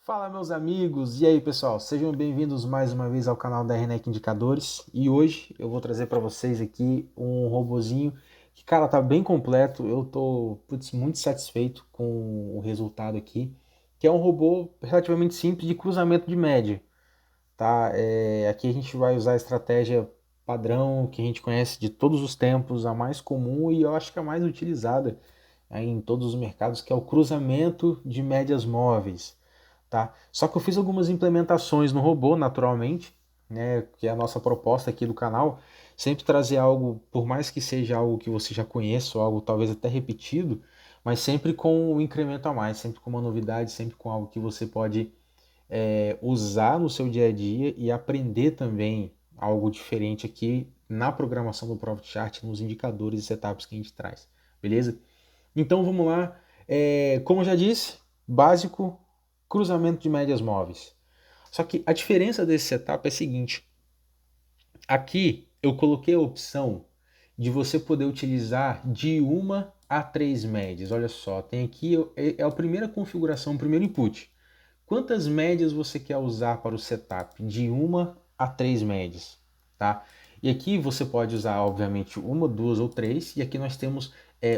Fala, meus amigos! E aí, pessoal? Sejam bem-vindos mais uma vez ao canal da RNEC Indicadores. E hoje eu vou trazer para vocês aqui um robozinho que, cara, tá bem completo. Eu tô, muito satisfeito com o resultado aqui, que é um robô relativamente simples de cruzamento de média, tá? Aqui a gente vai usar a estratégia padrão que a gente conhece de todos os tempos, a mais comum e eu acho que a mais utilizada aí em todos os mercados, que é o cruzamento de médias móveis. Tá? Só que eu fiz algumas implementações no robô, naturalmente, né, que é a nossa proposta aqui do canal, sempre trazer algo, por mais que seja algo que você já conheça, ou algo talvez até repetido, mas sempre com um incremento a mais, sempre com uma novidade, sempre com algo que você pode usar no seu dia a dia e aprender também algo diferente aqui na programação do Profit Chart, nos indicadores e setups que a gente traz, beleza? Então vamos lá. Como eu já disse, básico, cruzamento de médias móveis. Só que a diferença desse setup é a seguinte: aqui eu coloquei a opção de você poder utilizar de uma a três médias. Olha só, tem aqui é a primeira configuração, o primeiro input. Quantas médias você quer usar para o setup? De uma a três médias, tá? E aqui você pode usar, obviamente, uma, duas ou três. E aqui nós temos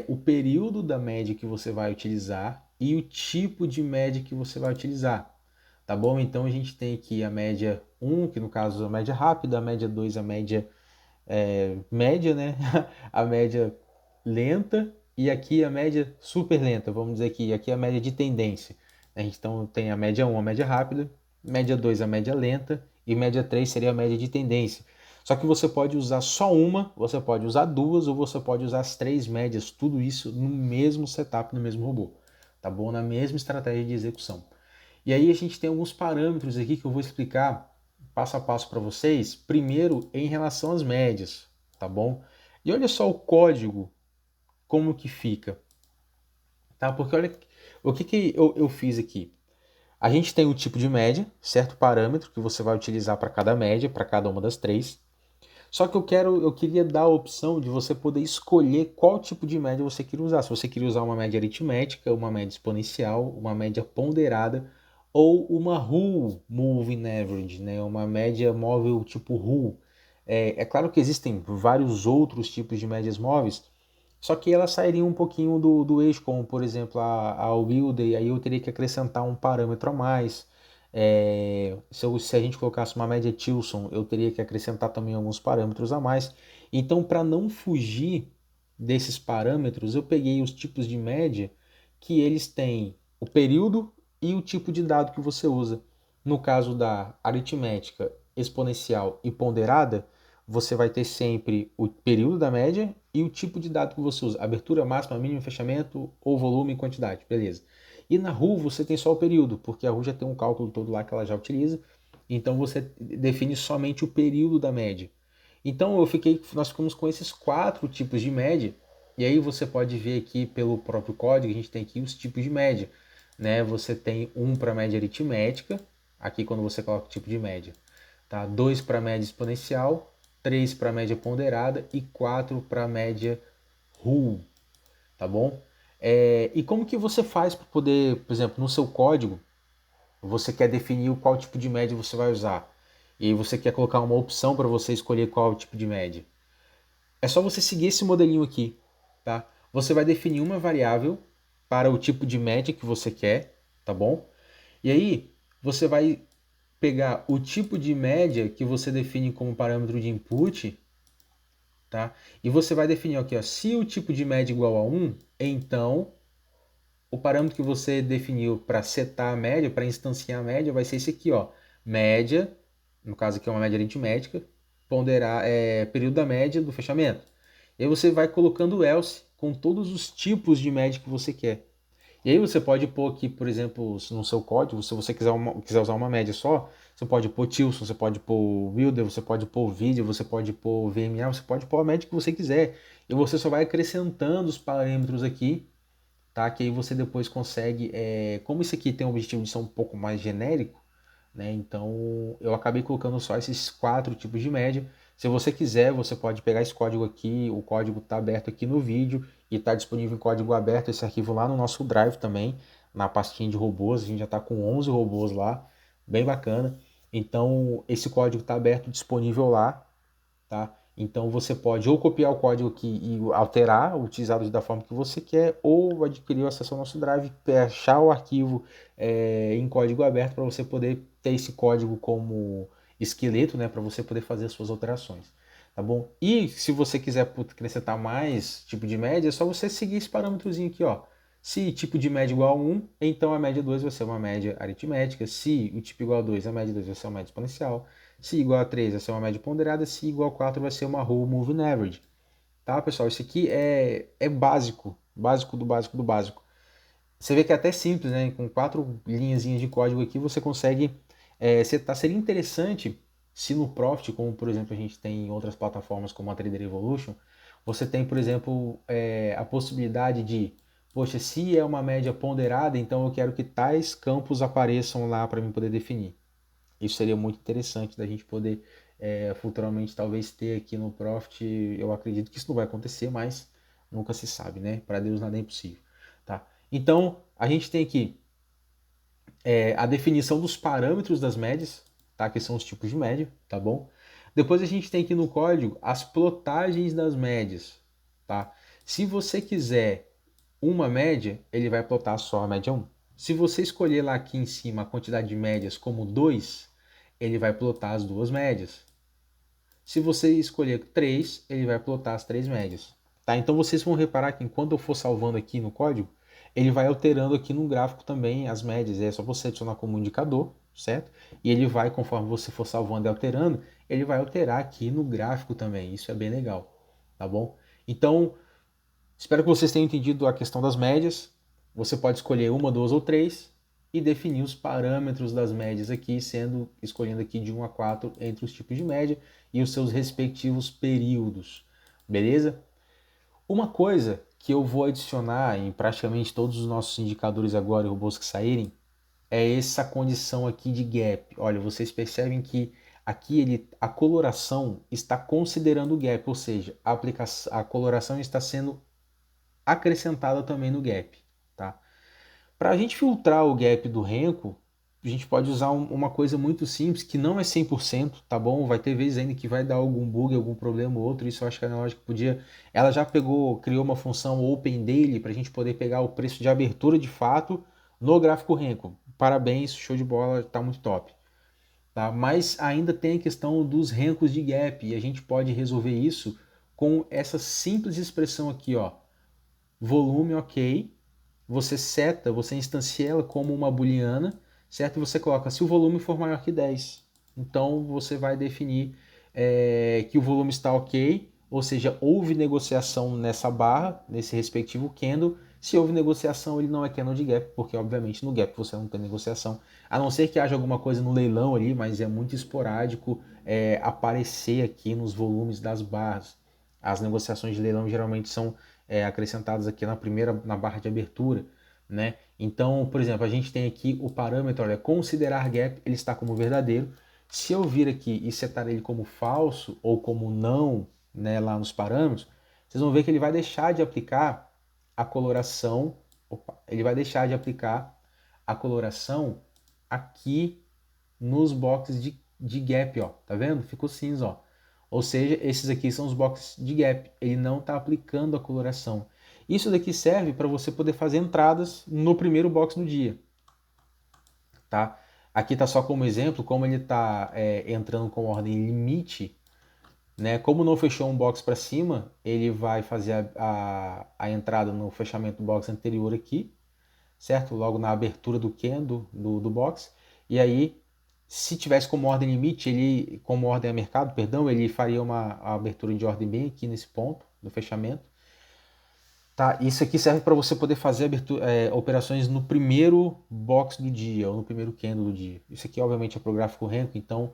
o período da média que você vai utilizar e o tipo de média que você vai utilizar, tá bom? Então a gente tem aqui a média um, que no caso é a média rápida, a média 2, a média média, né? A média lenta e aqui a média super lenta, vamos dizer que aqui é a média de tendência. A gente então tem a média um, a média rápida, média 2, a média lenta e média 3 seria a média de tendência. Só que você pode usar só uma, você pode usar duas ou você pode usar as três médias, tudo isso no mesmo setup, no mesmo robô, tá bom? Na mesma estratégia de execução. E aí a gente tem alguns parâmetros aqui que eu vou explicar passo a passo para vocês. Primeiro, em relação às médias, tá bom? E olha só o código, como que fica, tá? Porque olha o que eu fiz aqui. A gente tem o tipo de média, certo parâmetro que você vai utilizar para cada média, para cada uma das três. Só que eu queria dar a opção de você poder escolher qual tipo de média você queria usar. Se você queria usar uma média aritmética, uma média exponencial, uma média ponderada ou uma Rule Moving Average, né? Uma média móvel tipo Rule. É claro que existem vários outros tipos de médias móveis, só que elas sairiam um pouquinho do eixo, como por exemplo a Wilder, aí eu teria que acrescentar um parâmetro a mais. Se a gente colocasse uma média Tilson, eu teria que acrescentar também alguns parâmetros a mais. Então, para não fugir desses parâmetros, eu peguei os tipos de média que eles têm o período e o tipo de dado que você usa. No caso da aritmética exponencial e ponderada, você vai ter sempre o período da média e o tipo de dado que você usa. Abertura, máxima, mínimo, fechamento ou volume e quantidade. Beleza. E na RU você tem só o período, porque a RU já tem um cálculo todo lá que ela já utiliza. Então você define somente o período da média. Então nós ficamos com esses quatro tipos de média. E aí você pode ver aqui pelo próprio código, a gente tem aqui os tipos de média. Né? Você tem um para média aritmética, aqui quando você coloca o tipo de média. Tá? 2 para média exponencial, 3 para média ponderada e 4 para média RU, tá bom? E como que você faz para poder, por exemplo, no seu código, você quer definir qual tipo de média você vai usar e você quer colocar uma opção para você escolher qual tipo de média. É só você seguir esse modelinho aqui, tá? Você vai definir uma variável para o tipo de média que você quer, tá bom? E aí você vai pegar o tipo de média que você define como parâmetro de input, tá? E você vai definir aqui, ó, se o tipo de média é igual a 1, então o parâmetro que você definiu para setar a média, para instanciar a média, vai ser esse aqui, ó, média, no caso aqui é uma média aritmética, ponderar período da média do fechamento. E aí você vai colocando o else com todos os tipos de média que você quer. E aí você pode pôr aqui, por exemplo, no seu código, se você quiser usar uma média só, você pode pôr Tilson, você pode pôr Wilder, você pode pôr Vídeo, você pode pôr VMA, você pode pôr a média que você quiser. E você só vai acrescentando os parâmetros aqui, tá? Que aí você depois consegue, como isso aqui tem o objetivo de ser um pouco mais genérico, né? Então eu acabei colocando só esses quatro tipos de média. Se você quiser, você pode pegar esse código aqui, o código está aberto aqui no vídeo e está disponível em código aberto esse arquivo lá no nosso Drive também. na pastinha de robôs, a gente já está com 11 robôs lá, bem bacana. Então esse código está aberto, disponível lá, tá? Então você pode ou copiar o código aqui e alterar, utilizá-lo da forma que você quer, ou adquirir o acesso ao nosso drive, achar o arquivo em código aberto para você poder ter esse código como esqueleto, né, para você poder fazer as suas alterações, tá bom? E se você quiser acrescentar mais tipo de média, é só você seguir esse parâmetrozinho aqui, ó. Se tipo de média igual a 1, então a média 2 vai ser uma média aritmética. Se o tipo igual a 2, a média 2 vai ser uma média exponencial. Se igual a 3 vai ser uma média ponderada, se igual a 4 vai ser uma whole moving average. Tá, pessoal? Isso aqui é básico, básico do básico do básico. Você vê que é até simples, né? Com 4 linhazinhas de código aqui você consegue setar. Seria interessante se no Profit, como por exemplo a gente tem em outras plataformas como a Trader Evolution, você tem, por exemplo, a possibilidade de, poxa, se é uma média ponderada, então eu quero que tais campos apareçam lá para mim poder definir. Isso seria muito interessante da gente poder futuramente talvez ter aqui no Profit. Eu acredito que isso não vai acontecer, mas nunca se sabe, né? Para Deus nada é impossível, tá? Então a gente tem aqui a definição dos parâmetros das médias, tá? Que são os tipos de média, tá bom? Depois a gente tem aqui no código as plotagens das médias, tá? Se você quiser uma média, ele vai plotar só a média 1. Se você escolher lá aqui em cima a quantidade de médias como 2, ele vai plotar as duas médias. Se você escolher 3, ele vai plotar as 3 médias. Tá? Então vocês vão reparar que enquanto eu for salvando aqui no código, ele vai alterando aqui no gráfico também as médias. É só você adicionar como indicador, certo? E ele vai, conforme você for salvando e alterando, ele vai alterar aqui no gráfico também. Isso é bem legal, tá bom? Então, espero que vocês tenham entendido a questão das médias. Você pode escolher uma, duas ou três e definir os parâmetros das médias aqui, escolhendo aqui de 1 a 4 entre os tipos de média e os seus respectivos períodos. Beleza? Uma coisa que eu vou adicionar em praticamente todos os nossos indicadores agora e robôs que saírem é essa condição aqui de gap. Olha, vocês percebem que aqui a coloração está considerando o gap, ou seja, a coloração está sendo acrescentada também no gap, tá? Para a gente filtrar o gap do Renko, a gente pode usar uma coisa muito simples, que não é 100%, tá bom? Vai ter vezes ainda que vai dar algum bug, algum problema ou outro, isso eu acho que a Analógica podia... Ela já criou uma função Open Daily para a gente poder pegar o preço de abertura de fato no gráfico Renko. Parabéns, show de bola, tá muito top. Tá? Mas ainda tem a questão dos Renkos de gap, e a gente pode resolver isso com essa simples expressão aqui, ó. Volume, ok. Você seta, você instancia ela como uma booleana, certo? E você coloca se o volume for maior que 10. Então você vai definir que o volume está ok, ou seja, houve negociação nessa barra, nesse respectivo candle. Se houve negociação, ele não é candle de gap, porque obviamente no gap você não tem negociação, a não ser que haja alguma coisa no leilão ali, mas é muito esporádico aparecer aqui nos volumes das barras. As negociações de leilão geralmente são acrescentadas aqui na barra de abertura, né? Então, por exemplo, a gente tem aqui o parâmetro, olha, considerar gap, ele está como verdadeiro. Se eu vir aqui e setar ele como falso ou como não, né, lá nos parâmetros, vocês vão ver que ele vai deixar de aplicar a coloração, ele vai deixar de aplicar a coloração aqui nos boxes de gap, ó, tá vendo? Ficou cinza, ó. Ou seja, esses aqui são os boxes de gap, ele não está aplicando a coloração. Isso daqui serve para você poder fazer entradas no primeiro box do dia, tá? Aqui está só como exemplo, como ele está entrando com ordem limite, né? Como não fechou um box para cima, ele vai fazer a entrada no fechamento do box anterior aqui, certo? Logo na abertura do candle do box. E aí, se tivesse como ordem limite, ele, como ordem a mercado, perdão, ele faria uma abertura de ordem bem aqui nesse ponto do fechamento. Tá, isso aqui serve para você poder fazer operações no primeiro box do dia, ou no primeiro candle do dia. Isso aqui, obviamente, é para o gráfico Renko, então,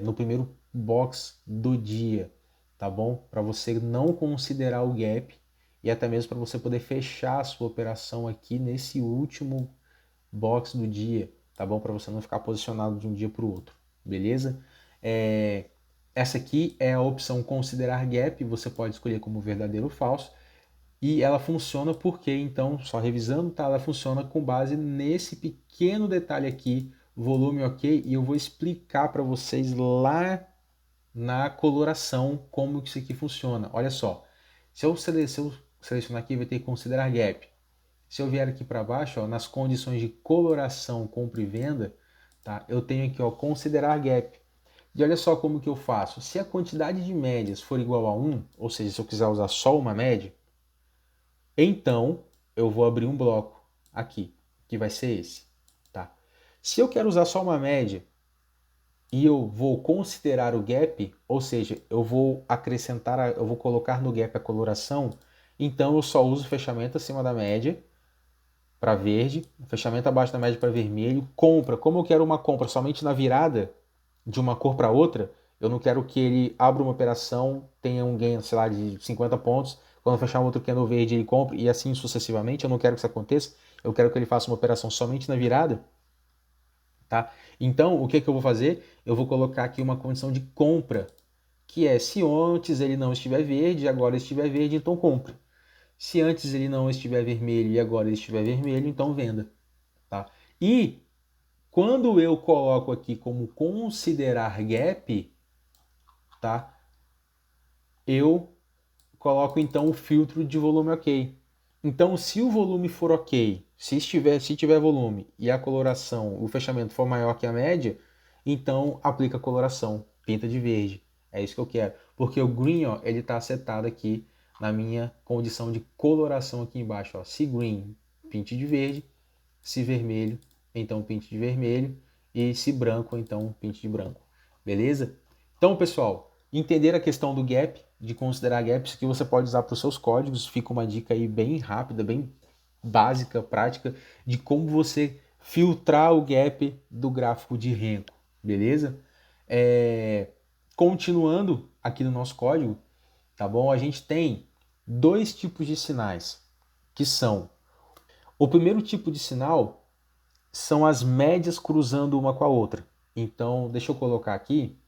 no primeiro box do dia, tá bom? Para você não considerar o gap e até mesmo para você poder fechar a sua operação aqui nesse último box do dia, tá bom? Para você não ficar posicionado de um dia para o outro, beleza? Essa aqui é a opção considerar gap, você pode escolher como verdadeiro ou falso. E ela funciona porque, então, só revisando, tá? Ela funciona com base nesse pequeno detalhe aqui, volume ok, e eu vou explicar para vocês lá na coloração como que isso aqui funciona. Olha só, se eu selecionar aqui, vai ter que considerar gap. Se eu vier aqui para baixo, ó, nas condições de coloração, compra e venda, tá? Eu tenho aqui, ó, considerar gap. E olha só como que eu faço. Se a quantidade de médias for igual a 1, ou seja, se eu quiser usar só uma média, então eu vou abrir um bloco aqui, que vai ser esse, tá? Se eu quero usar só uma média e eu vou considerar o gap, ou seja, eu vou acrescentar, eu vou colocar no gap a coloração, então eu só uso fechamento acima da média para verde, fechamento abaixo da média para vermelho, compra. Como eu quero uma compra somente na virada de uma cor para outra, eu não quero que ele abra uma operação, tenha um ganho, sei lá, de 50 pontos, quando fechar um outro candle verde ele compre e assim sucessivamente. Eu não quero que isso aconteça. Eu quero que ele faça uma operação somente na virada, tá? Então, o que que eu vou fazer? Eu vou colocar aqui uma condição de compra, que é se antes ele não estiver verde, agora estiver verde, então compre. Se antes ele não estiver vermelho e agora ele estiver vermelho, então venda, tá? E quando eu coloco aqui como considerar gap, tá? Eu coloco então o filtro de volume ok. Então, se o volume for ok, se tiver volume e a coloração, o fechamento for maior que a média, então aplica a coloração, pinta de verde. É isso que eu quero, porque o green, ó, ele está setado aqui na minha condição de coloração aqui embaixo, ó. Se green, pinte de verde, se vermelho, então pinte de vermelho, e se branco, então pinte de branco. Beleza? Então, pessoal, entender a questão do gap, de considerar gaps que você pode usar para os seus códigos, fica uma dica aí bem rápida, bem básica, prática, de como você filtrar o gap do gráfico de Renko, beleza? Continuando aqui no nosso código, tá bom? A gente tem dois tipos de sinais, que são o primeiro tipo de sinal são as médias cruzando uma com a outra. Então, deixa eu colocar aqui.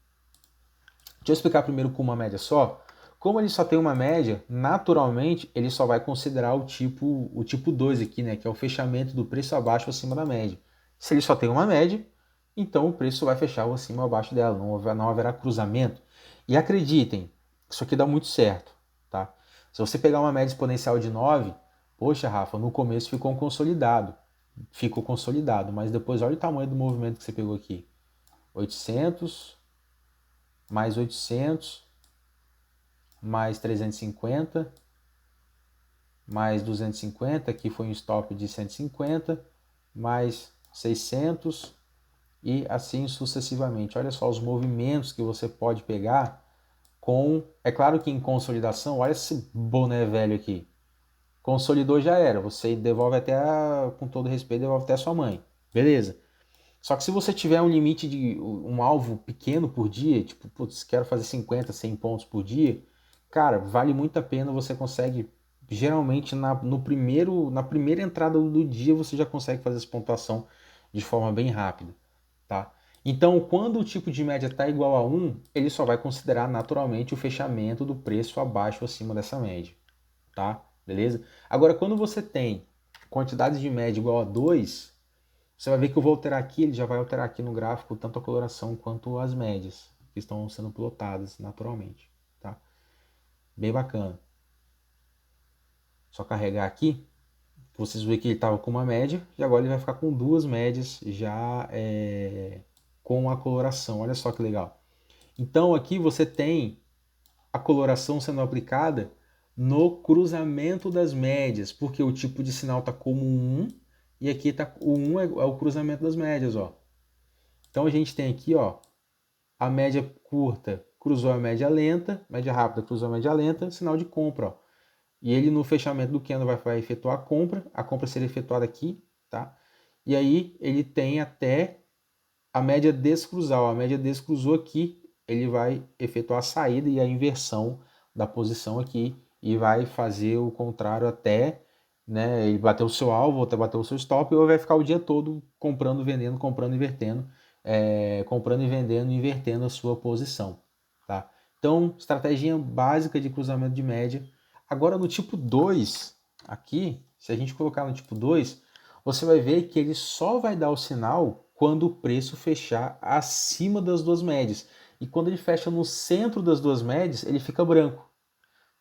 Deixa eu explicar primeiro com uma média só. Como ele só tem uma média, naturalmente ele só vai considerar o tipo 2 aqui, né, que é o fechamento do preço abaixo ou acima da média. Se ele só tem uma média, então o preço vai fechar o acima ou abaixo dela, não haverá cruzamento. E acreditem, isso aqui dá muito certo, tá? Se você pegar uma média exponencial de 9, poxa, Rafa, no começo ficou consolidado, mas depois olha o tamanho do movimento que você pegou aqui. 800, mais 800, mais 350, mais 250, aqui foi um stop de 150, mais 600 e assim sucessivamente. Olha só os movimentos que você pode pegar com... É claro que em consolidação, olha esse boné velho aqui. Consolidou já era, você devolve até, com todo respeito, devolve até a sua mãe. Beleza. Só que se você tiver um limite de um alvo pequeno por dia, tipo, putz, quero fazer 50, 100 pontos por dia, cara, vale muito a pena, você consegue, geralmente na primeira entrada do dia você já consegue fazer essa pontuação de forma bem rápida, tá? Então, quando o tipo de média está igual a 1, ele só vai considerar naturalmente o fechamento do preço abaixo ou acima dessa média, tá? Beleza? Agora, quando você tem quantidades de média igual a 2, você vai ver que eu vou alterar aqui, ele já vai alterar aqui no gráfico tanto a coloração quanto as médias, que estão sendo plotadas naturalmente, tá? Bem bacana. Só carregar aqui, vocês veem que ele estava com uma média, e agora ele vai ficar com duas médias já com a coloração. Olha só que legal. Então aqui você tem a coloração sendo aplicada no cruzamento das médias, porque o tipo de sinal está como 1, e aqui tá, o 1 é o cruzamento das médias, ó. Então a gente tem aqui, ó, a média curta cruzou a média lenta, média rápida cruzou a média lenta, sinal de compra, ó. E ele no fechamento do candle vai efetuar a compra será efetuada aqui, tá? E aí ele tem até a média descruzar, ó, a média descruzou aqui, ele vai efetuar a saída e a inversão da posição aqui e vai fazer o contrário até, né, ele bater o seu alvo, até bater o seu stop, ou vai ficar o dia todo comprando, vendendo, comprando, invertendo, comprando e vendendo, invertendo a sua posição, tá? Então, estratégia básica de cruzamento de média. Agora no tipo 2, aqui, se a gente colocar no tipo 2, você vai ver que ele só vai dar o sinal quando o preço fechar acima das duas médias. E quando ele fecha no centro das duas médias, ele fica branco.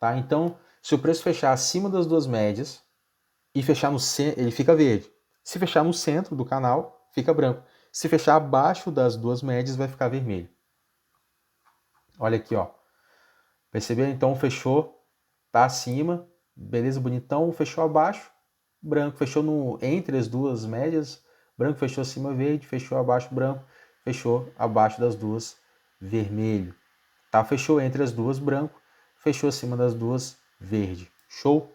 Tá? Então, se o preço fechar acima das duas médias e fechar no centro, ele fica verde. Se fechar no centro do canal, fica branco. Se fechar abaixo das duas médias, vai ficar vermelho. Olha aqui, ó. Percebeu? Então fechou, tá acima, beleza, bonitão, fechou abaixo, branco, fechou entre as duas médias, branco, fechou acima, verde, fechou abaixo, branco, fechou abaixo das duas, vermelho. Tá? Fechou entre as duas, branco, fechou acima das duas, verde. Show?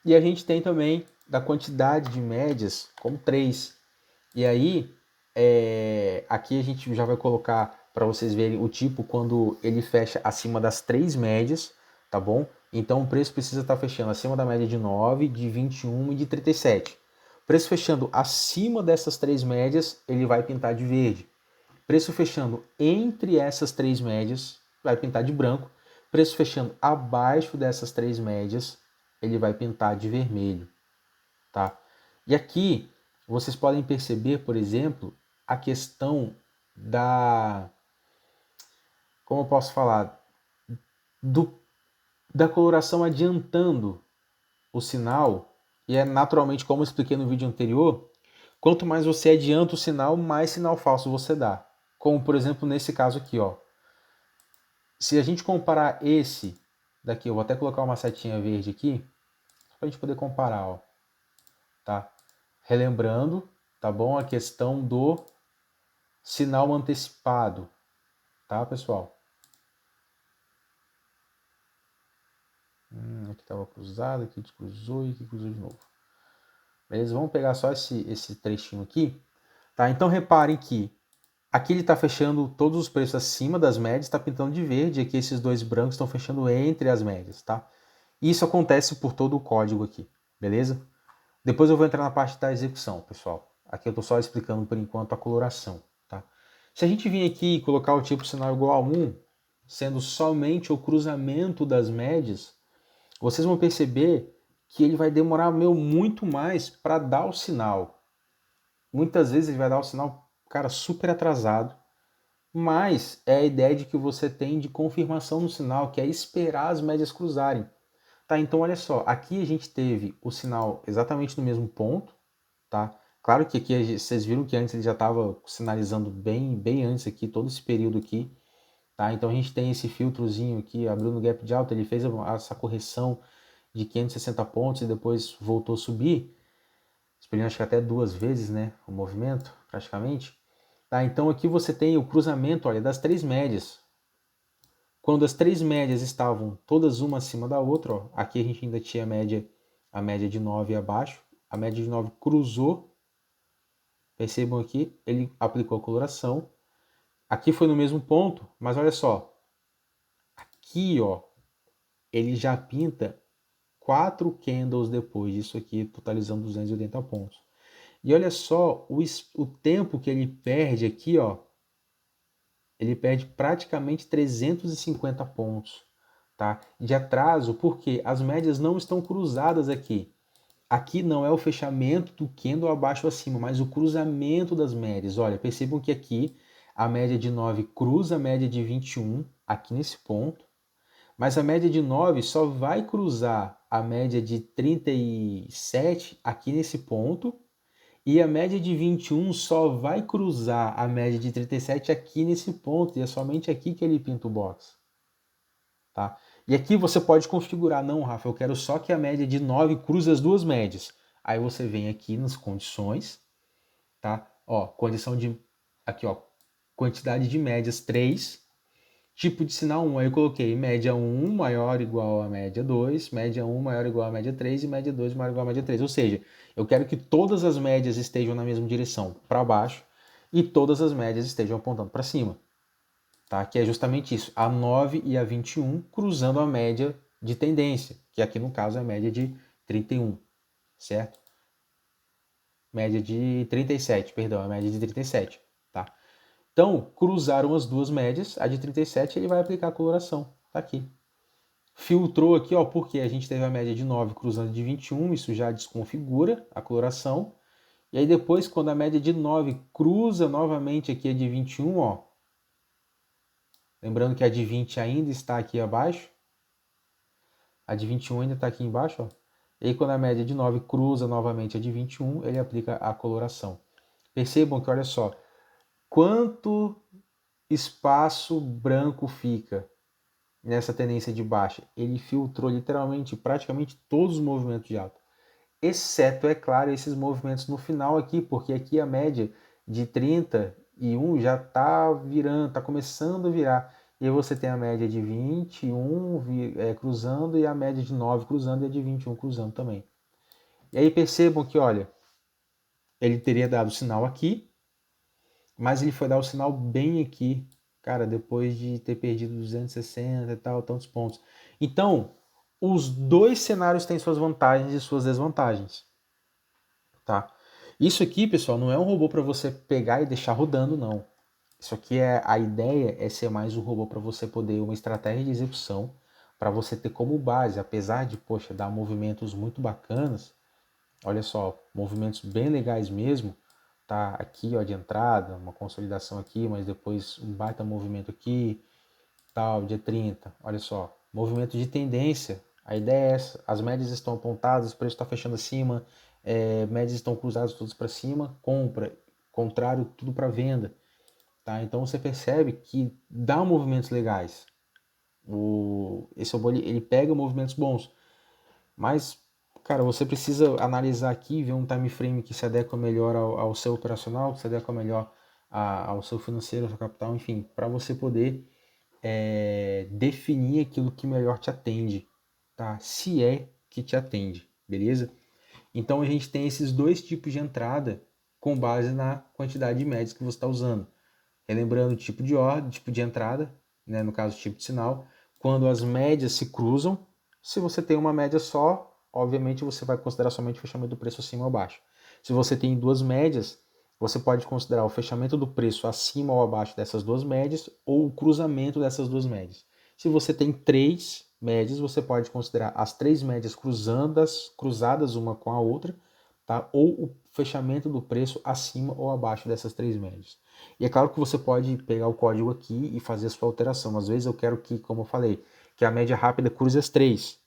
E a gente tem também da quantidade de médias como 3. E aí, aqui a gente já vai colocar para vocês verem o tipo quando ele fecha acima das 3 médias, tá bom? Então o preço precisa estar fechando acima da média de 9, de 21 e de 37. O preço fechando acima dessas 3 médias, ele vai pintar de verde. Preço fechando entre essas 3 médias, vai pintar de branco. Preço fechando abaixo dessas 3 médias, ele vai pintar de vermelho, tá? E aqui vocês podem perceber, por exemplo, a questão da, como eu posso falar, do, da coloração adiantando o sinal, e é naturalmente como eu expliquei no vídeo anterior, quanto mais você adianta o sinal, mais sinal falso você dá. Como por exemplo nesse caso aqui, ó. Se a gente comparar esse daqui, eu vou até colocar uma setinha verde aqui, para a gente poder comparar, ó, tá? Relembrando, tá bom? A questão do sinal antecipado, tá, pessoal? Aqui estava cruzado, aqui descruzou e aqui cruzou de novo. Beleza? Vamos pegar só esse trechinho aqui. Tá? Então reparem que aqui ele está fechando todos os preços acima das médias, está pintando de verde, e aqui esses dois brancos estão fechando entre as médias, tá? Isso acontece por todo o código aqui, beleza? Depois eu vou entrar na parte da execução, pessoal. Aqui eu estou só explicando por enquanto a coloração, tá? Se a gente vir aqui e colocar o tipo sinal igual a 1, sendo somente o cruzamento das médias, vocês vão perceber que ele vai demorar muito mais para dar o sinal. Muitas vezes ele vai dar o sinal, cara, super atrasado, mas é a ideia de que você tem de confirmação no sinal, que é esperar as médias cruzarem. Tá, então olha só, aqui a gente teve o sinal exatamente no mesmo ponto, tá? Claro que aqui vocês viram que antes ele já estava sinalizando bem antes aqui, todo esse período aqui, tá? Então a gente tem esse filtrozinho aqui, abriu no gap de alta, ele fez essa correção de 560 pontos e depois voltou a subir, espelhando acho que até 2 vezes, né, o movimento, praticamente. Tá, então aqui você tem o cruzamento, olha, das 3 médias. Quando as 3 médias estavam todas uma acima da outra, ó, aqui a gente ainda tinha a média de 9 abaixo, a média de 9 cruzou, percebam aqui, ele aplicou a coloração. Aqui foi no mesmo ponto, mas olha só, aqui ó, ele já pinta 4 candles depois disso aqui, totalizando 280 pontos. E olha só o tempo que ele perde aqui, ó, ele perde praticamente 350 pontos, tá? De atraso, porque as médias não estão cruzadas aqui. Aqui não é o fechamento do candle abaixo ou acima, mas o cruzamento das médias. Olha, percebam que aqui a média de 9 cruza a média de 21, aqui nesse ponto, mas a média de 9 só vai cruzar a média de 37 aqui nesse ponto, e a média de 21 só vai cruzar a média de 37 aqui nesse ponto, e é somente aqui que ele pinta o box. Tá? E aqui você pode configurar, não, Rafa, eu quero só que a média de 9 cruze as duas médias. Aí você vem aqui nas condições, tá? Ó, condição de, aqui ó, quantidade de médias 3, tipo de sinal 1, aí eu coloquei média 1 maior ou igual a média 2, média 1 maior ou igual a média 3 e média 2 maior ou igual a média 3. Ou seja, eu quero que todas as médias estejam na mesma direção, para baixo, e todas as médias estejam apontando para cima. Tá? Que é justamente isso, a 9 e a 21 cruzando a média de tendência, que aqui no caso é a média de 31, certo? Média de 37, perdão, a média de 37, tá? Então, cruzaram as duas médias, a de 37 ele vai aplicar a coloração, tá aqui. Filtrou aqui, ó, porque a gente teve a média de 9 cruzando de 21, isso já desconfigura a coloração. E aí depois, quando a média de 9 cruza novamente aqui a de 21, ó, lembrando que a de 20 ainda está aqui abaixo, a de 21 ainda está aqui embaixo, ó. E aí quando a média de 9 cruza novamente a de 21, ele aplica a coloração. Percebam que, olha só, quanto espaço branco fica nessa tendência de baixa? Ele filtrou literalmente praticamente todos os movimentos de alta. Exceto, é claro, esses movimentos no final aqui, porque aqui a média de 31 já está virando, está começando a virar. E aí você tem a média de 21 cruzando e a média de 9 cruzando e a de 21 cruzando também. E aí percebam que, olha, ele teria dado sinal aqui, mas ele foi dar o sinal bem aqui, cara, depois de ter perdido 260 e tal, tantos pontos. Então, os dois cenários têm suas vantagens e suas desvantagens, tá? Isso aqui, pessoal, não é um robô para você pegar e deixar rodando, não. Isso aqui a ideia é ser mais um robô para você poder uma estratégia de execução, para você ter como base, apesar de, poxa, dar movimentos muito bacanas. Olha só, movimentos bem legais mesmo. Tá aqui, ó, de entrada, uma consolidação aqui, mas depois um baita movimento aqui, tal, dia 30. Olha só, movimento de tendência. A ideia é essa, as médias estão apontadas, o preço está fechando acima, médias estão cruzadas todas para cima, compra, contrário, tudo para venda. Tá? Então você percebe que dá movimentos legais. Esse robô ele pega movimentos bons, mas, cara, você precisa analisar aqui, ver um time frame que se adequa melhor ao seu operacional, que se adequa melhor ao seu financeiro, ao seu capital, enfim, para você poder definir aquilo que melhor te atende, tá? Se é que te atende, beleza? Então a gente tem esses dois tipos de entrada com base na quantidade de médias que você está usando. Relembrando o tipo de ordem, tipo de entrada, né, no caso tipo de sinal, quando as médias se cruzam, se você tem uma média só, obviamente você vai considerar somente o fechamento do preço acima ou abaixo. Se você tem duas médias, você pode considerar o fechamento do preço acima ou abaixo dessas duas médias ou o cruzamento dessas duas médias. Se você tem três médias, você pode considerar as três médias cruzadas uma com a outra, tá? Ou o fechamento do preço acima ou abaixo dessas três médias. E é claro que você pode pegar o código aqui e fazer a sua alteração. Às vezes eu quero que, como eu falei, que a média rápida cruze as três.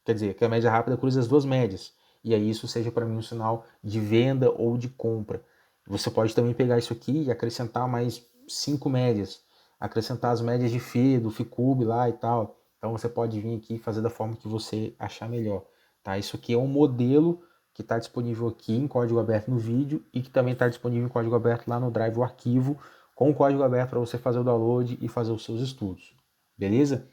Quer dizer, que a média rápida cruze as duas médias. E aí isso seja para mim um sinal de venda ou de compra. Você pode também pegar isso aqui e acrescentar mais 5 médias. Acrescentar as médias de FI, do FICUB lá e tal. Então você pode vir aqui e fazer da forma que você achar melhor. Tá? Isso aqui é um modelo que está disponível aqui em código aberto no vídeo e que também está disponível em código aberto lá no Drive, o arquivo com o código aberto para você fazer o download e fazer os seus estudos. Beleza?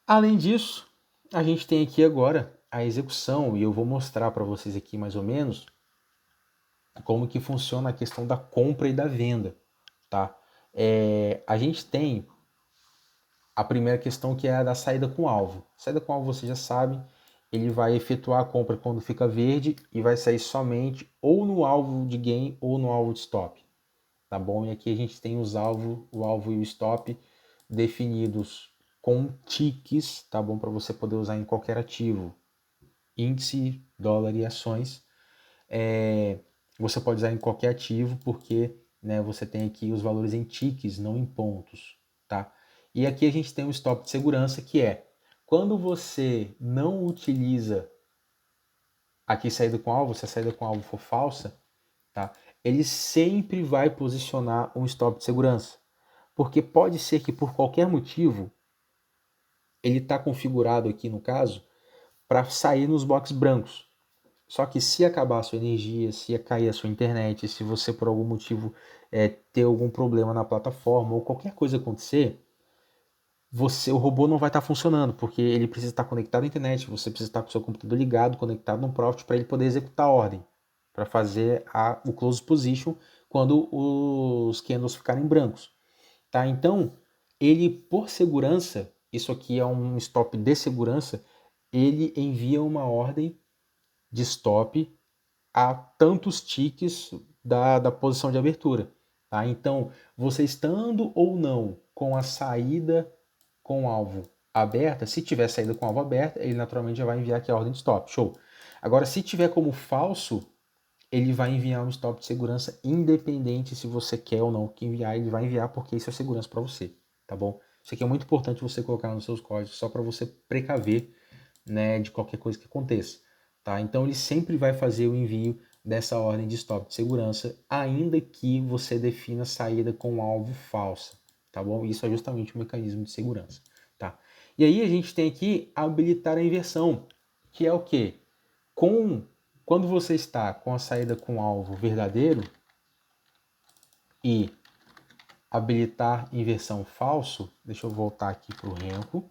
Além disso, a gente tem aqui agora a execução e eu vou mostrar para vocês aqui mais ou menos como que funciona a questão da compra e da venda, tá? A gente tem a primeira questão que é a da saída com alvo. Saída com alvo você já sabe, ele vai efetuar a compra quando fica verde e vai sair somente ou no alvo de gain ou no alvo de stop, tá bom? E aqui a gente tem o alvo e o stop definidos com ticks, tá bom? Para você poder usar em qualquer ativo, índice, dólar e ações. Você pode usar em qualquer ativo porque, né, você tem aqui os valores em ticks, não em pontos, tá? E aqui a gente tem um stop de segurança que é quando você não utiliza aqui saída com alvo, se a saída com alvo for falsa, tá? Ele sempre vai posicionar um stop de segurança. Porque pode ser que por qualquer motivo ele está configurado aqui no caso para sair nos boxes brancos. Só que se acabar a sua energia, se cair a sua internet, se você por algum motivo ter algum problema na plataforma ou qualquer coisa acontecer, o robô não vai estar funcionando, porque ele precisa estar conectado à internet, você precisa estar com o seu computador ligado, conectado no Profit para ele poder executar a ordem, para fazer o close position quando os candles ficarem brancos. Tá? Então, ele por segurança, isso aqui é um stop de segurança, ele envia uma ordem de stop a tantos ticks da posição de abertura. Tá? Então, você estando ou não com a saída com alvo aberta, se tiver saída com alvo aberta, ele naturalmente já vai enviar aqui a ordem de stop. Show. Agora, se tiver como falso, ele vai enviar um stop de segurança independente se você quer ou não que enviar, ele vai enviar porque isso é segurança para você, tá bom? Isso aqui é muito importante você colocar nos seus códigos só para você precaver, né, de qualquer coisa que aconteça, tá? Então ele sempre vai fazer o envio dessa ordem de stop de segurança, ainda que você defina a saída com alvo falsa, tá bom? Isso é justamente um mecanismo de segurança, tá? E aí a gente tem aqui habilitar a inversão, que é o quê? Quando você está com a saída com alvo verdadeiro e habilitar inversão falso, deixa eu voltar aqui para o Renko,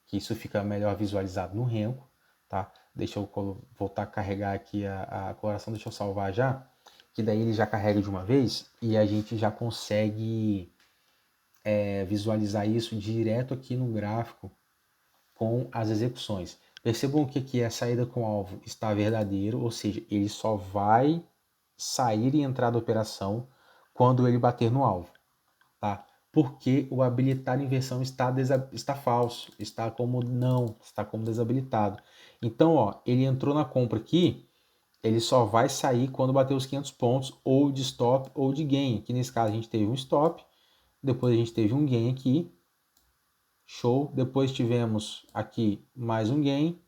que isso fica melhor visualizado no Renko, tá? Deixa eu voltar a carregar aqui a coloração, deixa eu salvar já, que daí ele já carrega de uma vez e a gente já consegue visualizar isso direto aqui no gráfico com as execuções. Percebam que aqui a saída com alvo está verdadeiro, ou seja, ele só vai sair e entrar da operação quando ele bater no alvo, tá? Porque o habilitar inversão está falso, está como não, está como desabilitado. Então, ó, ele entrou na compra aqui, ele só vai sair quando bater os 500 pontos, ou de stop ou de gain. Aqui nesse caso a gente teve um stop, depois a gente teve um gain aqui, show. Depois tivemos aqui mais um gain,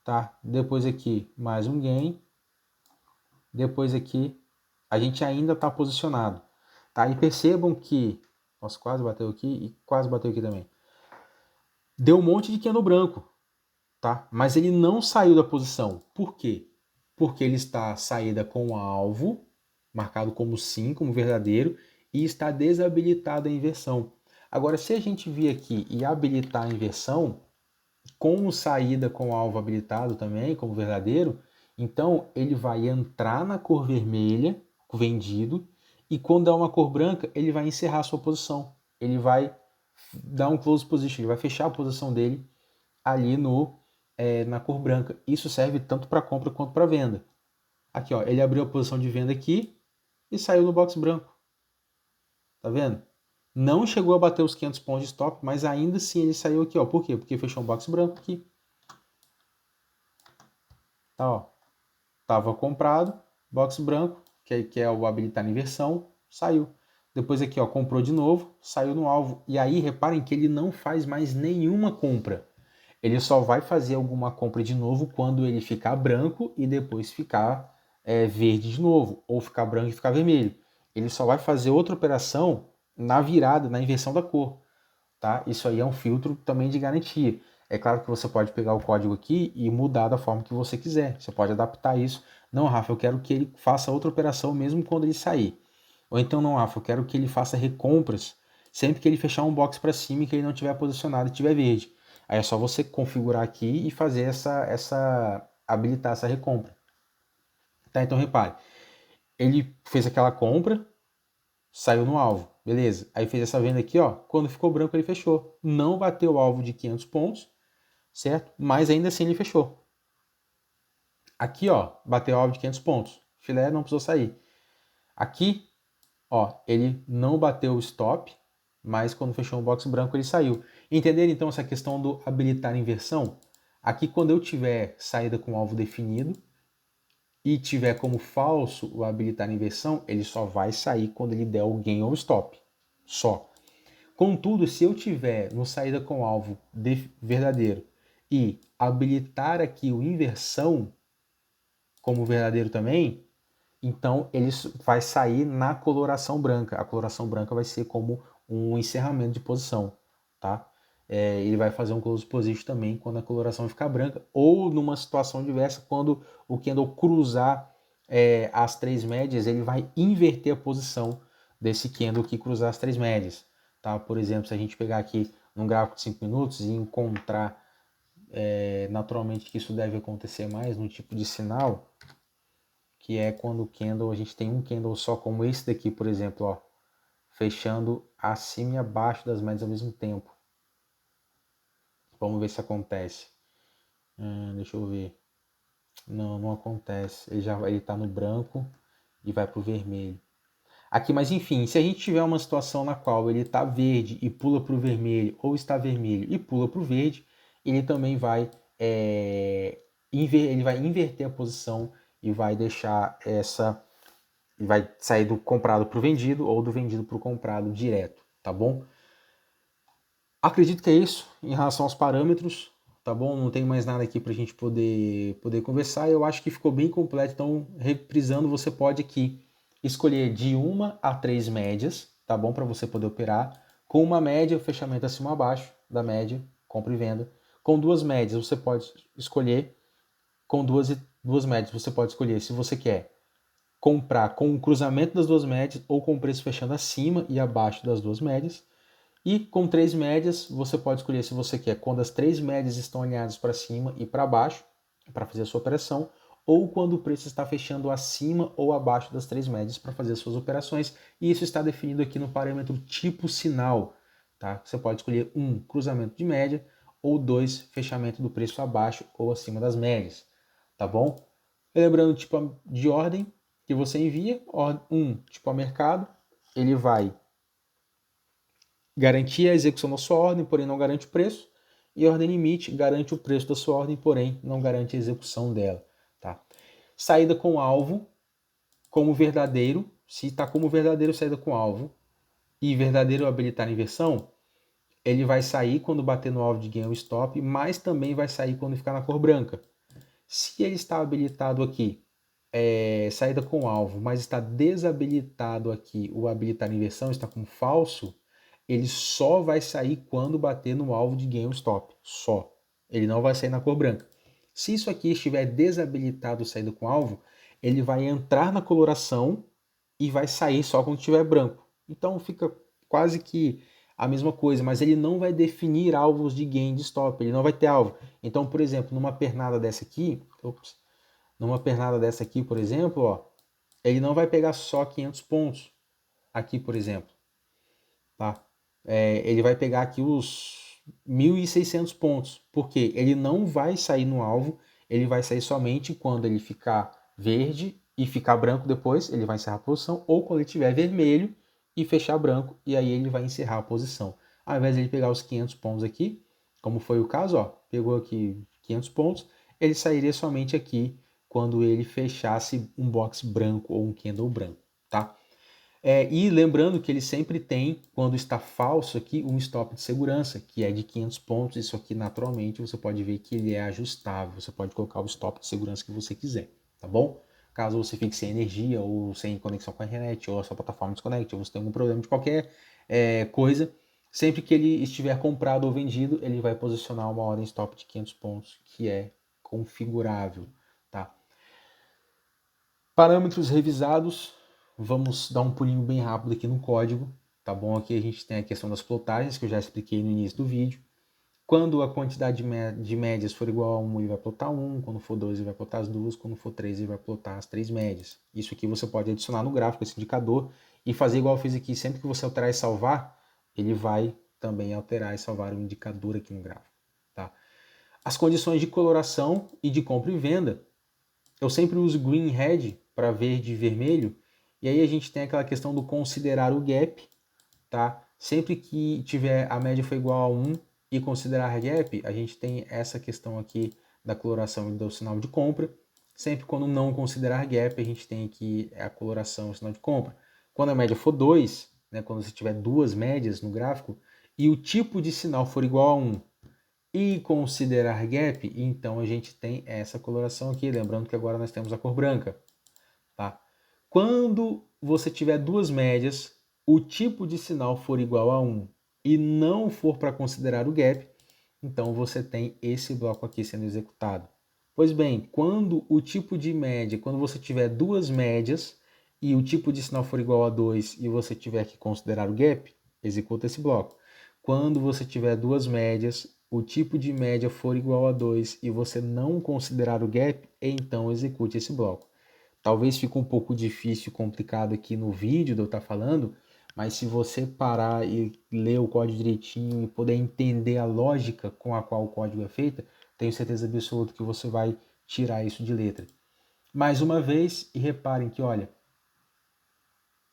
tá? Depois aqui mais um gain, depois aqui a gente ainda está posicionado, tá? E percebam que, nossa, quase bateu aqui e quase bateu aqui também. Deu um monte de candle branco, tá? Mas ele não saiu da posição. Por quê? Porque ele está saída com alvo, marcado como sim, como verdadeiro, e está desabilitada a inversão. Agora, se a gente vir aqui e habilitar a inversão, com saída com alvo habilitado também, como verdadeiro, então ele vai entrar na cor vermelha, vendido, e quando dá uma cor branca, ele vai encerrar a sua posição. Ele vai dar um close position, ele vai fechar a posição dele ali na cor branca. Isso serve tanto para compra quanto para venda. Aqui, ó, ele abriu a posição de venda aqui e saiu no box branco. Tá vendo? Não chegou a bater os 500 pontos de stop, mas ainda assim ele saiu aqui, ó. Por quê? Porque fechou um box branco aqui. Tá, ó. Tava comprado, box branco, que é o habilitar em inversão, saiu. Depois aqui, ó, comprou de novo, saiu no alvo. E aí, reparem que ele não faz mais nenhuma compra. Ele só vai fazer alguma compra de novo quando ele ficar branco e depois ficar verde de novo, ou ficar branco e ficar vermelho. Ele só vai fazer outra operação na virada, na inversão da cor, tá? Isso aí é um filtro também de garantia. É claro que você pode pegar o código aqui e mudar da forma que você quiser. Você pode adaptar isso. Não, Rafa, eu quero que ele faça outra operação mesmo quando ele sair. Ou então, não, Rafa, eu quero que ele faça recompras sempre que ele fechar um box para cima e que ele não estiver posicionado e estiver verde. Aí é só você configurar aqui e fazer habilitar essa recompra. Tá? Então repare, ele fez aquela compra, saiu no alvo, beleza. Aí fez essa venda aqui, ó, quando ficou branco ele fechou. Não bateu o alvo de 500 pontos, certo? Mas ainda assim ele fechou. Aqui, ó, bateu o alvo de 500 pontos. Filé não precisou sair. Aqui, ó, ele não bateu o stop, mas quando fechou um box branco ele saiu. Entenderam então essa questão do habilitar inversão? Aqui quando eu tiver saída com alvo definido e tiver como falso o habilitar inversão, ele só vai sair quando ele der o gain ou stop. Só. Contudo, se eu tiver no saída com alvo verdadeiro e habilitar aqui o inversão como verdadeiro também, então ele vai sair na coloração branca. A coloração branca vai ser como um encerramento de posição, tá? Ele vai fazer um close position também quando a coloração ficar branca, ou numa situação diversa, quando o candle cruzar as três médias, ele vai inverter a posição desse candle que cruzar as três médias, tá? Por exemplo, se a gente pegar aqui num gráfico de 5 minutos e encontrar naturalmente que isso deve acontecer mais no tipo de sinal, que é quando o candle, a gente tem um candle só como esse daqui, por exemplo, ó, fechando acima e abaixo das médias ao mesmo tempo. Vamos ver se acontece. Deixa eu ver. Não, não acontece. Ele tá no branco e vai pro vermelho. aqui, mas enfim, se a gente tiver uma situação na qual ele está verde e pula para o vermelho, ou está vermelho e pula para o verde, ele também vai, ele vai inverter a posição e vai deixar essa, vai sair do comprado para o vendido ou do vendido para o comprado direto, tá bom? Acredito que é isso em relação aos parâmetros, tá bom? Não tem mais nada aqui para a gente poder conversar. Eu acho que ficou bem completo, então, reprisando, você pode aqui escolher de 1 a 3 médias, tá bom? Para você poder operar. Com uma média, o fechamento acima ou abaixo da média, compra e venda. Com 2 médias, você pode escolher. Com duas médias, você pode escolher se você quer comprar com o cruzamento das 2 médias ou com o preço fechando acima e abaixo das 2 médias. E com 3 médias, você pode escolher se você quer quando as 3 médias estão alinhadas para cima e para baixo, para fazer a sua operação, ou quando o preço está fechando acima ou abaixo das 3 médias para fazer as suas operações. E isso está definido aqui no parâmetro tipo sinal. Tá? Você pode escolher 1, cruzamento de média, ou 2, fechamento do preço abaixo ou acima das médias. Tá bom? Lembrando o tipo de ordem que você envia, 1, tipo a mercado, ele vai garantir a execução da sua ordem, porém não garante o preço. E ordem limite garante o preço da sua ordem, porém não garante a execução dela. Tá? Saída com alvo, como verdadeiro. Se está como verdadeiro saída com alvo e verdadeiro habilitar inversão, ele vai sair quando bater no alvo de gain ou stop, mas também vai sair quando ficar na cor branca. Se ele está habilitado aqui, saída com alvo, mas está desabilitado aqui, o habilitar inversão está com falso, ele só vai sair quando bater no alvo de gain ou stop, só. Ele não vai sair na cor branca. Se isso aqui estiver desabilitado saída com alvo, ele vai entrar na coloração e vai sair só quando estiver branco. Então fica quase que a mesma coisa, mas ele não vai definir alvos de gain de stop, ele não vai ter alvo. Então, por exemplo, numa pernada dessa aqui, por exemplo, ó, ele não vai pegar só 500 pontos aqui, por exemplo, tá? Ele vai pegar aqui os 1.600 pontos, porque ele não vai sair no alvo, ele vai sair somente quando ele ficar verde e ficar branco depois, ele vai encerrar a posição, ou quando ele estiver vermelho e fechar branco, e aí ele vai encerrar a posição. Ao invés de ele pegar os 500 pontos aqui, como foi o caso, ó, pegou aqui 500 pontos, ele sairia somente aqui quando ele fechasse um box branco ou um candle branco, tá? E lembrando que ele sempre tem, quando está falso aqui, um stop de segurança, que é de 500 pontos. Isso aqui, naturalmente, você pode ver que ele é ajustável. Você pode colocar o stop de segurança que você quiser, tá bom? Caso você fique sem energia, ou sem conexão com a internet, ou a sua plataforma desconecte, ou você tem algum problema de qualquer coisa, sempre que ele estiver comprado ou vendido, ele vai posicionar uma ordem stop de 500 pontos, que é configurável, tá? Parâmetros revisados. Vamos dar um pulinho bem rápido aqui no código, tá bom? Aqui a gente tem a questão das plotagens, que eu já expliquei no início do vídeo. Quando a quantidade de médias for igual a 1, ele vai plotar 1. Quando for 2, ele vai plotar as 2. Quando for 3, ele vai plotar as 3 médias. Isso aqui você pode adicionar no gráfico, esse indicador, e fazer igual eu fiz aqui. Sempre que você alterar e salvar, ele vai também alterar e salvar o indicador aqui no gráfico, tá? As condições de coloração e de compra e venda. Eu sempre uso green e red para verde e vermelho. E aí a gente tem aquela questão do considerar o gap, tá? Sempre que tiver a média for igual a 1 e considerar gap, a gente tem essa questão aqui da coloração e do sinal de compra. Sempre quando não considerar gap, a gente tem aqui a coloração e o sinal de compra. Quando a média for 2, né, quando você tiver duas médias no gráfico, e o tipo de sinal for igual a 1 e considerar gap, então a gente tem essa coloração aqui. Lembrando que agora nós temos a cor branca, tá? Quando você tiver duas médias, o tipo de sinal for igual a 1 e não for para considerar o gap, então você tem esse bloco aqui sendo executado. Pois bem, quando o tipo de média, quando você tiver duas médias e o tipo de sinal for igual a 2 e você tiver que considerar o gap, executa esse bloco. Quando você tiver duas médias, o tipo de média for igual a 2 e você não considerar o gap, então execute esse bloco. Talvez fique um pouco difícil, complicado aqui no vídeo de eu estar falando, mas se você parar e ler o código direitinho e poder entender a lógica com a qual o código é feito, tenho certeza absoluta que você vai tirar isso de letra. Mais uma vez, e reparem que, olha,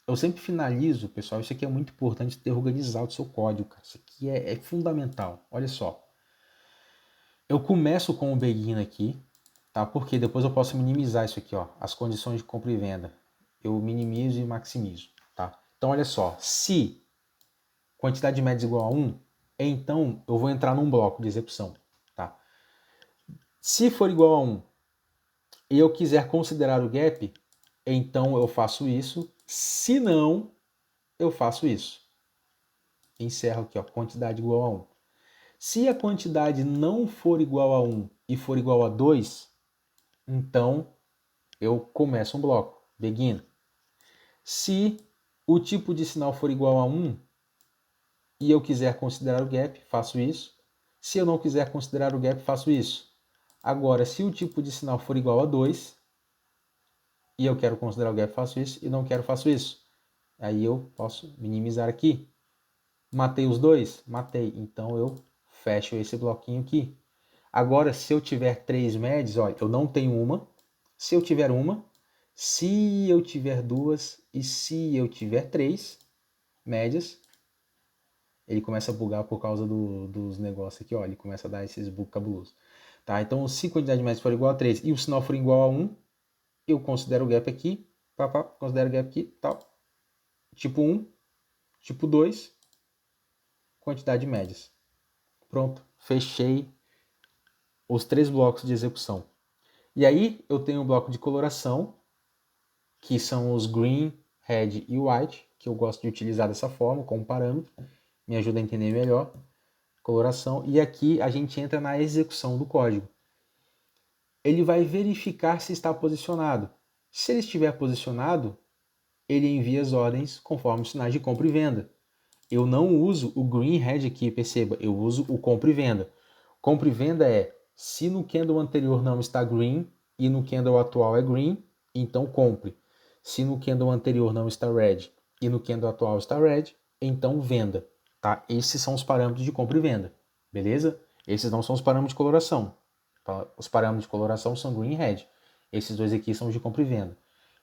eu sempre finalizo, pessoal, isso aqui é muito importante ter organizado o seu código, cara. Isso aqui é fundamental. Olha só. Eu começo com o begin aqui, tá? Porque depois eu posso minimizar isso aqui, ó, as condições de compra e venda. Eu minimizo e maximizo, tá? Então, olha só, se quantidade de médias igual a 1, então eu vou entrar num bloco de execução, tá? Se for igual a 1 e eu quiser considerar o gap, então eu faço isso. Se não, eu faço isso. Encerro aqui, ó, quantidade igual a 1. Se a quantidade não for igual a 1 e for igual a 2, então eu começo um bloco, begin. Se o tipo de sinal for igual a 1 e eu quiser considerar o gap, faço isso. Se eu não quiser considerar o gap, faço isso. Agora, se o tipo de sinal for igual a 2 e eu quero considerar o gap, faço isso. E não quero, faço isso. Aí eu posso minimizar aqui. Matei os dois? Matei. Então eu fecho esse bloquinho aqui. Agora, se eu tiver 3 médias, olha, eu não tenho uma. Se eu tiver uma, se eu tiver 2 e se eu tiver 3 médias, ele começa a bugar por causa dos negócios aqui, ó. Ele começa a dar esses bugs cabulosos. Tá? Então, se a quantidade de médias for igual a 3 e o sinal for igual a 1, eu considero o gap aqui, considero o gap aqui, tal. Tipo 1, tipo 2, quantidade de médias. Pronto, fechei os 3 blocos de execução. E aí eu tenho um bloco de coloração, que são os green, red e white, que eu gosto de utilizar dessa forma, como parâmetro, me ajuda a entender melhor. Coloração. E aqui a gente entra na execução do código. Ele vai verificar se está posicionado. Se ele estiver posicionado, ele envia as ordens conforme os sinais de compra e venda. Eu não uso o green red aqui, perceba, eu uso o compra e venda. Compra e venda é, se no candle anterior não está green e no candle atual é green, então compre. Se no candle anterior não está red e no candle atual está red, então venda. Tá? Esses são os parâmetros de compra e venda, beleza? Esses não são os parâmetros de coloração. Tá? Os parâmetros de coloração são green e red. Esses dois aqui são os de compra e venda.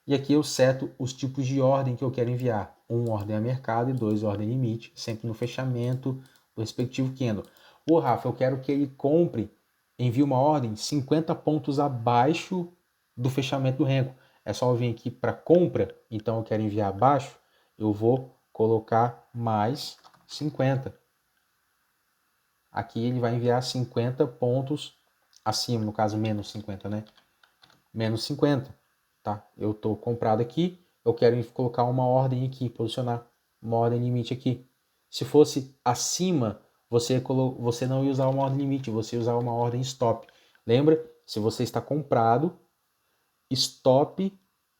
E aqui eu seto os tipos de ordem que eu quero enviar. 1, ordem a mercado e 2, ordem limite, sempre no fechamento do respectivo candle. Ô, Rafa, eu quero que ele compre, envie uma ordem 50 pontos abaixo do fechamento do Renko. É só eu vir aqui para compra, então eu quero enviar abaixo, eu vou colocar mais 50. Aqui ele vai enviar 50 pontos acima, no caso menos 50, né? Menos 50. Tá? Eu estou comprado aqui, eu quero colocar uma ordem aqui, posicionar uma ordem limite aqui. Se fosse acima, você não ia usar uma ordem limite, você ia usar uma ordem stop. Lembra? Se você está comprado, stop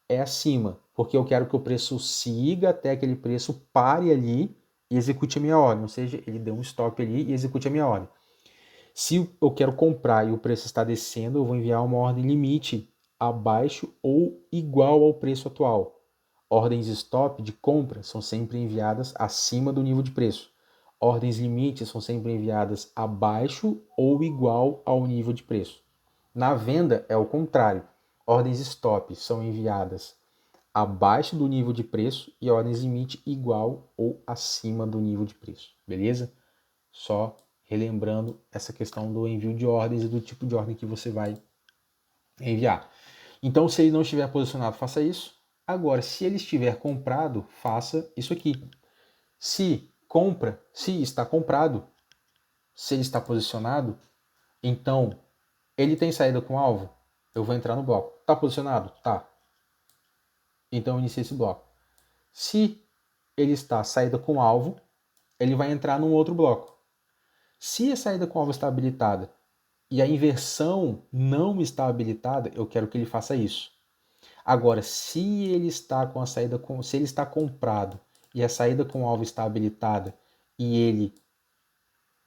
é acima, porque eu quero que o preço siga até aquele preço, pare ali e execute a minha ordem. Ou seja, ele deu um stop ali e execute a minha ordem. Se eu quero comprar e o preço está descendo, eu vou enviar uma ordem limite abaixo ou igual ao preço atual. Ordens stop de compra são sempre enviadas acima do nível de preço. Ordens limite são sempre enviadas abaixo ou igual ao nível de preço. Na venda é o contrário. Ordens stop são enviadas abaixo do nível de preço e ordens limite igual ou acima do nível de preço. Beleza? Só relembrando essa questão do envio de ordens e do tipo de ordem que você vai enviar. Então, se ele não estiver posicionado, faça isso. Agora, se ele estiver comprado, faça isso aqui. Se está comprado, se ele está posicionado, então ele tem saída com alvo, eu vou entrar no bloco. Está posicionado? Tá. Então eu inicio esse bloco. Se ele está saída com alvo, ele vai entrar num outro bloco. Se a saída com alvo está habilitada e a inversão não está habilitada, eu quero que ele faça isso. Agora, se ele está com a saída se ele está comprado e a saída com alvo está habilitada e ele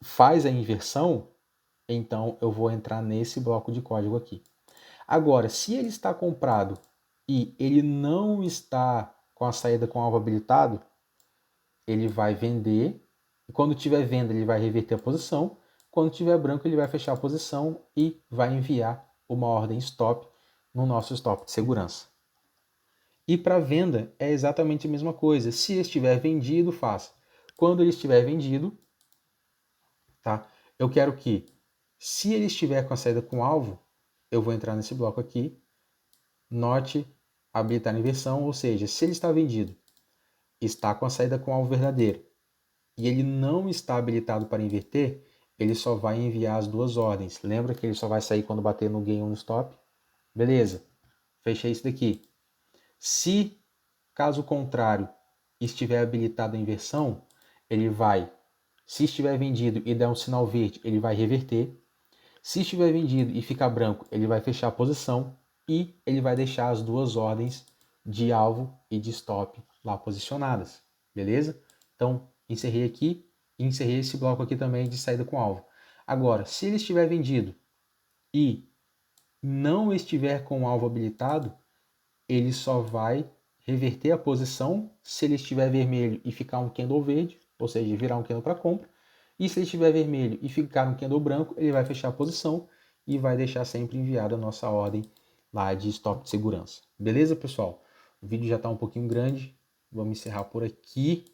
faz a inversão, então eu vou entrar nesse bloco de código aqui. Agora, se ele está comprado e ele não está com a saída com alvo habilitado, ele vai vender. E quando tiver venda, ele vai reverter a posição. Quando tiver branco, ele vai fechar a posição e vai enviar uma ordem stop no nosso stop de segurança. E para venda é exatamente a mesma coisa. Se estiver vendido, faça. Quando ele estiver vendido, tá? Eu quero que, se ele estiver com a saída com alvo, eu vou entrar nesse bloco aqui, note habilitar a inversão, ou seja, se ele está vendido, está com a saída com alvo verdadeiro, e ele não está habilitado para inverter, ele só vai enviar as duas ordens. Lembra que ele só vai sair quando bater no gain ou no stop? Beleza, fechei isso daqui. Se, caso contrário, estiver habilitada a inversão, ele vai, se estiver vendido e der um sinal verde, ele vai reverter. Se estiver vendido e ficar branco, ele vai fechar a posição e ele vai deixar as duas ordens de alvo e de stop lá posicionadas, beleza? Então, encerrei aqui e encerrei esse bloco aqui também de saída com alvo. Agora, se ele estiver vendido e não estiver com o alvo habilitado, ele só vai reverter a posição se ele estiver vermelho e ficar um candle verde, ou seja, virar um candle para compra. E se ele estiver vermelho e ficar um candle branco, ele vai fechar a posição e vai deixar sempre enviada a nossa ordem lá de stop de segurança. Beleza, pessoal? O vídeo já está um pouquinho grande, vamos encerrar por aqui.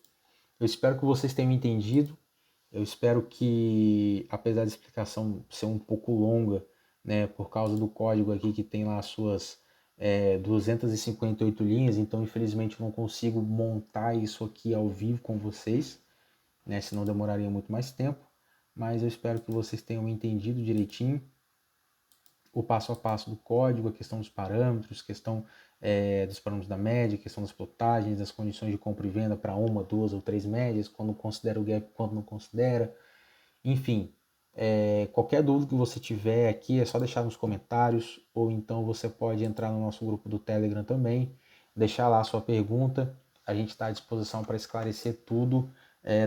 Eu espero que vocês tenham entendido. Eu espero que, apesar da explicação ser um pouco longa, né, por causa do código aqui que tem lá as suas 258 linhas, então infelizmente eu não consigo montar isso aqui ao vivo com vocês, né, senão demoraria muito mais tempo, mas eu espero que vocês tenham entendido direitinho o passo a passo do código, a questão dos parâmetros, questão dos parâmetros da média, questão das plotagens, das condições de compra e venda para uma, duas ou três médias, quando considera o gap, quando não considera. Enfim, qualquer dúvida que você tiver aqui é só deixar nos comentários, ou então você pode entrar no nosso grupo do Telegram também, deixar lá a sua pergunta, a gente está à disposição para esclarecer tudo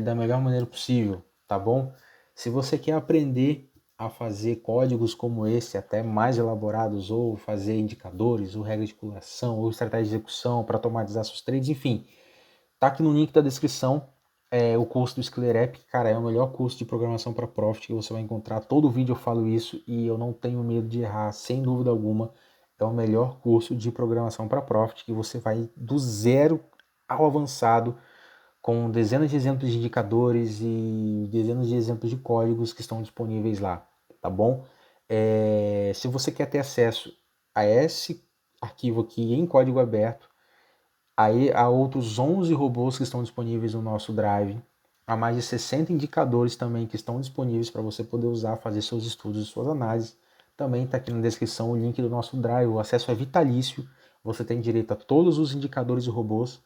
da melhor maneira possível, tá bom? Se você quer aprender a fazer códigos como esse, até mais elaborados, ou fazer indicadores, ou regras de calculação, ou estratégia de execução para automatizar seus trades, enfim, tá aqui no link da descrição o curso do Skiller App, cara, é o melhor curso de programação para Profit que você vai encontrar. Todo vídeo eu falo isso e eu não tenho medo de errar, sem dúvida alguma. É o melhor curso de programação para Profit que você vai do zero ao avançado, com dezenas de exemplos de indicadores e dezenas de exemplos de códigos que estão disponíveis lá, tá bom? Se você quer ter acesso a esse arquivo aqui em código aberto, aí há outros 11 robôs que estão disponíveis no nosso Drive. Há mais de 60 indicadores também que estão disponíveis para você poder usar, fazer seus estudos e suas análises. Também está aqui na descrição o link do nosso Drive. O acesso é vitalício. Você tem direito a todos os indicadores e robôs,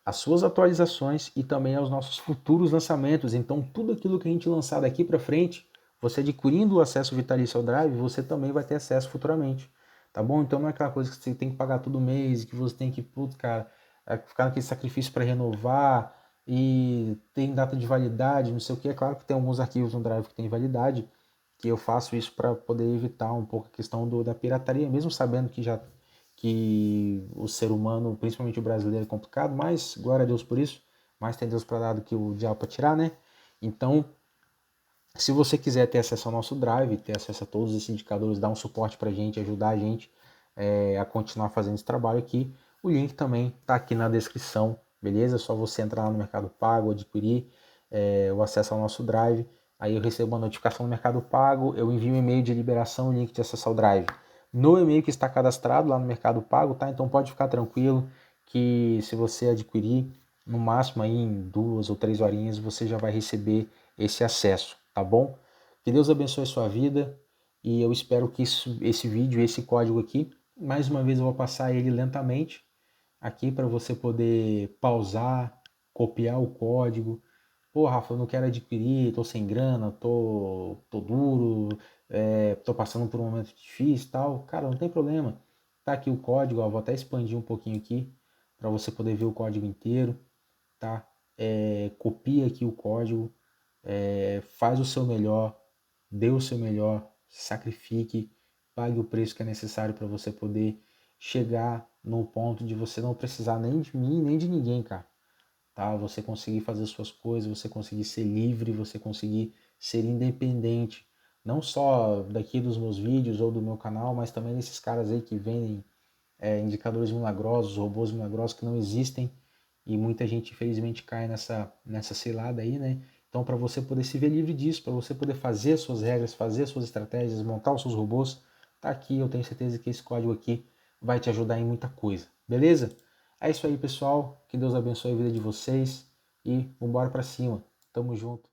as suas atualizações e também aos nossos futuros lançamentos. Então, tudo aquilo que a gente lançar daqui para frente, você adquirindo o acesso vitalício ao Drive, você também vai ter acesso futuramente. Tá bom? Então não é aquela coisa que você tem que pagar todo mês, que você tem que, putz, cara, ficar naquele sacrifício para renovar e tem data de validade, não sei o que. É claro que tem alguns arquivos no Drive que tem validade, que eu faço isso para poder evitar um pouco a questão da pirataria, mesmo sabendo que o ser humano, principalmente o brasileiro, é complicado, mas glória a Deus por isso, mas tem Deus para dar do que o diabo para tirar, né? Então, se você quiser ter acesso ao nosso Drive, ter acesso a todos esses indicadores, dar um suporte para a gente, ajudar a gente a continuar fazendo esse trabalho aqui, o link também está aqui na descrição, beleza? É só você entrar lá no Mercado Pago, adquirir o acesso ao nosso Drive, aí eu recebo uma notificação no Mercado Pago, eu envio um e-mail de liberação, o link de acesso ao Drive. No e-mail que está cadastrado lá no Mercado Pago, tá? Então pode ficar tranquilo que se você adquirir, no máximo aí em 2 ou 3 horinhas, você já vai receber esse acesso, tá bom? Que Deus abençoe a sua vida e eu espero que esse vídeo, esse código aqui, mais uma vez eu vou passar ele lentamente aqui para você poder pausar, copiar o código. Pô, Rafa, eu não quero adquirir, tô sem grana, tô duro, tô passando por um momento difícil e tal. Cara, não tem problema. Tá aqui o código, ó, vou até expandir um pouquinho aqui para você poder ver o código inteiro, tá? Copia aqui o código, faz o seu melhor, dê o seu melhor, sacrifique, pague o preço que é necessário para você poder chegar no ponto de você não precisar nem de mim, nem de ninguém, cara. Tá? Você conseguir fazer suas coisas, você conseguir ser livre, você conseguir ser independente, não só daqui dos meus vídeos ou do meu canal, mas também desses caras aí que vendem indicadores milagrosos, robôs milagrosos que não existem, e muita gente infelizmente cai nessa cilada aí, né? Então, para você poder se ver livre disso, para você poder fazer as suas regras, fazer as suas estratégias, montar os seus robôs, tá aqui. Eu tenho certeza que esse código aqui vai te ajudar em muita coisa, beleza? É isso aí, pessoal. Que Deus abençoe a vida de vocês e vambora para cima. Tamo junto.